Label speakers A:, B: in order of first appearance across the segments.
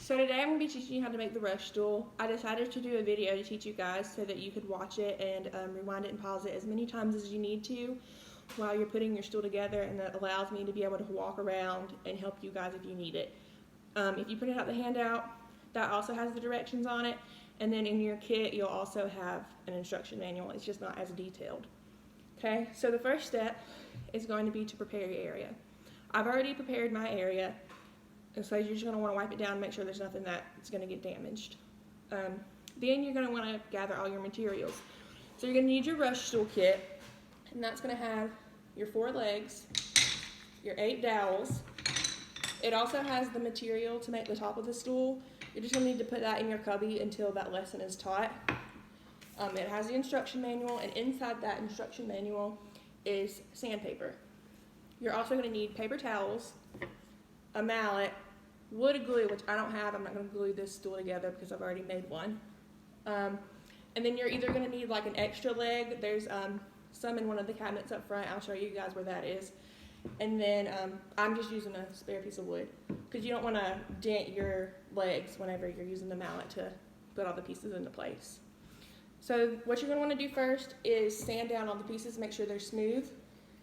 A: So today I'm going to be teaching you how to make the rush stool. I decided to do a video to teach you guys so that you could watch it and rewind it and pause it as many times as you need to while you're putting your stool together, and that allows me to be able to walk around and help you guys if you need it. If you printed out the handout, that also has the directions on it, and then in your kit you'll also have an instruction manual. It's just not as detailed. Okay, so the first step is going to be to prepare your area. I've already prepared my area. And so you're just going to want to wipe it down and make sure there's nothing that's going to get damaged. Then you're going to want to gather all your materials. So you're going to need your rush stool kit, and that's going to have your 4 legs, your 8 dowels. It also has the material to make the top of the stool. You're just going to need to put that in your cubby until that lesson is taught. It has the instruction manual, and inside that instruction manual is sandpaper. You're also going to need paper towels, a mallet, wood glue, which I don't have. I'm not going to glue this stool together because I've already made one. And then you're either going to need like an extra leg. There's some in one of the cabinets up front. I'll show you guys where that is. And then I'm just using a spare piece of wood because you don't want to dent your legs whenever you're using the mallet to put all the pieces into place. So what you're going to want to do first is sand down all the pieces, make sure they're smooth.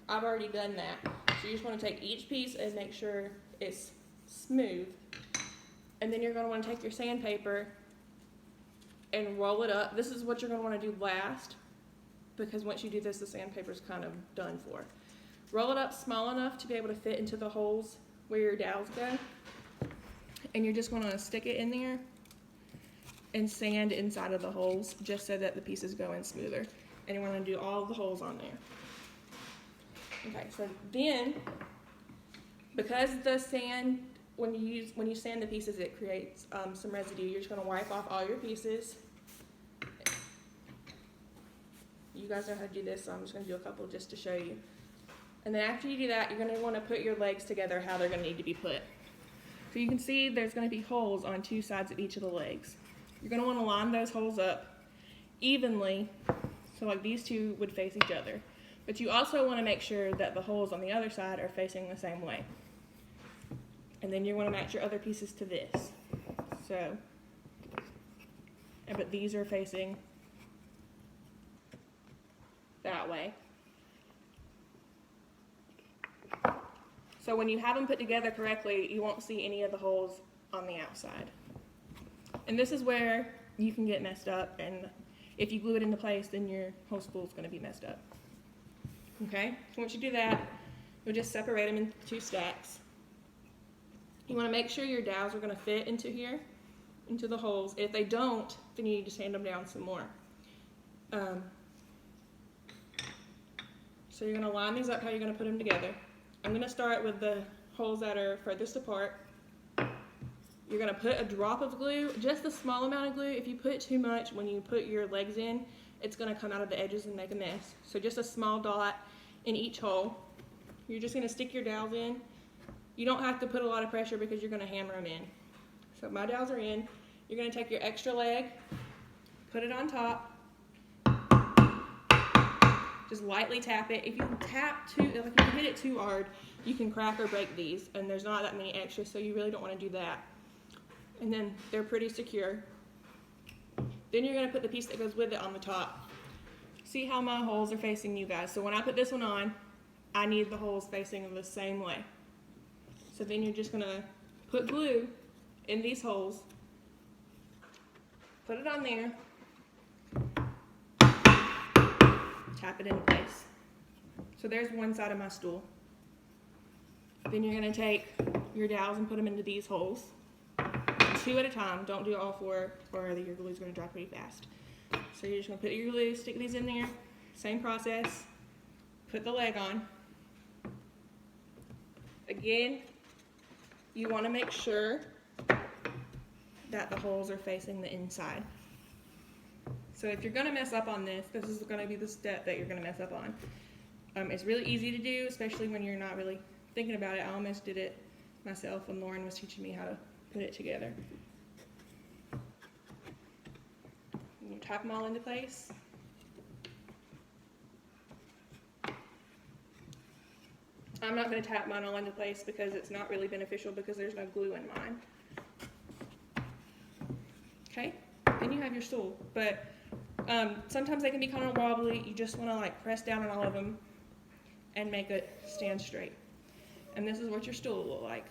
A: I've already done that. So you just want to take each piece and make sure it's smooth. And then you're going to want to take your sandpaper and roll it up. This is what you're going to want to do last, because once you do this, the sandpaper is kind of done for. Roll it up small enough to be able to fit into the holes where your dowels go. And you're just going to stick it in there and sand inside of the holes just so that the pieces go in smoother. And you want to do all the holes on there. Okay, so then, because the sand, when you sand the pieces, it creates some residue. You're just going to wipe off all your pieces. You guys know how to do this, so I'm just going to do a couple just to show you. And then after you do that, you're going to want to put your legs together how they're going to need to be put. So you can see there's going to be holes on 2 sides of each of the legs. You're going to want to line those holes up evenly, so like these 2 would face each other. But you also want to make sure that the holes on the other side are facing the same way. And then you want to match your other pieces to this. So, but these are facing that way. So when you have them put together correctly, you won't see any of the holes on the outside. And this is where you can get messed up, and if you glue it into place, then your whole spool is going to be messed up. Okay, so once you do that, you'll just separate them into 2 stacks. You want to make sure your dowels are going to fit into here, into the holes. If they don't, then you need to sand them down some more. So you're going to line these up how you're going to put them together. I'm going to start with the holes that are furthest apart. You're going to put a drop of glue, just a small amount of glue. If you put too much when you put your legs in, it's going to come out of the edges and make a mess. So just a small dot in each hole. You're just going to stick your dowels in. You don't have to put a lot of pressure because you're going to hammer them in. So my dowels are in. You're going to take your extra leg, put it on top, just lightly tap it. If you tap too, if you hit it too hard, you can crack or break these, and there's not that many extras, so you really don't want to do that. And then they're pretty secure. Then you're going to put the piece that goes with it on the top. See how my holes are facing you guys. So when I put this one on, I need the holes facing the same way. So then you're just going to put glue in these holes, put it on there, tap it into place. So there's one side of my stool. Then you're going to take your dowels and put them into these holes. 2 at a time. Don't do all 4 or your glue is going to dry pretty fast. So you're just going to put your glue, stick these in there. Same process. Put the leg on. Again, you want to make sure that the holes are facing the inside. So if you're going to mess up on this, this is going to be the step that you're going to mess up on. It's really easy to do, especially when you're not really thinking about it. I almost did it myself when Lauren was teaching me how to put it together. You tap them all into place. I'm not going to tap mine all into place because it's not really beneficial because there's no glue in mine. Okay, then you have your stool. But sometimes they can be kind of wobbly. You just want to like press down on all of them and make it stand straight. And this is what your stool will look like.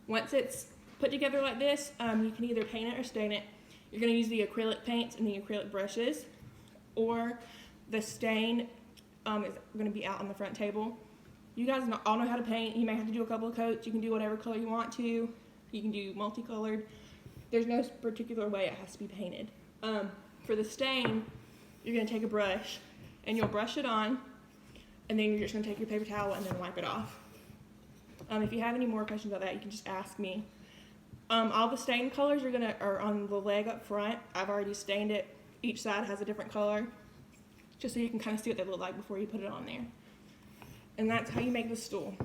A: Once it's put together like this, you can either paint it or stain it. You're going to use the acrylic paints and the acrylic brushes, or the stain is going to be out on the front table. You guys all know how to paint. You may have to do a couple of coats. You can do whatever color you want to. You can do multicolored. There's no particular way it has to be painted. For the stain, you're going to take a brush and you'll brush it on, and then you're just going to take your paper towel and then wipe it off. If you have any more questions about that, you can just ask me. All the stain colors are on the leg up front. I've already stained it. Each side has a different color, just so you can kind of see what they look like before you put it on there. And that's how you make the stool.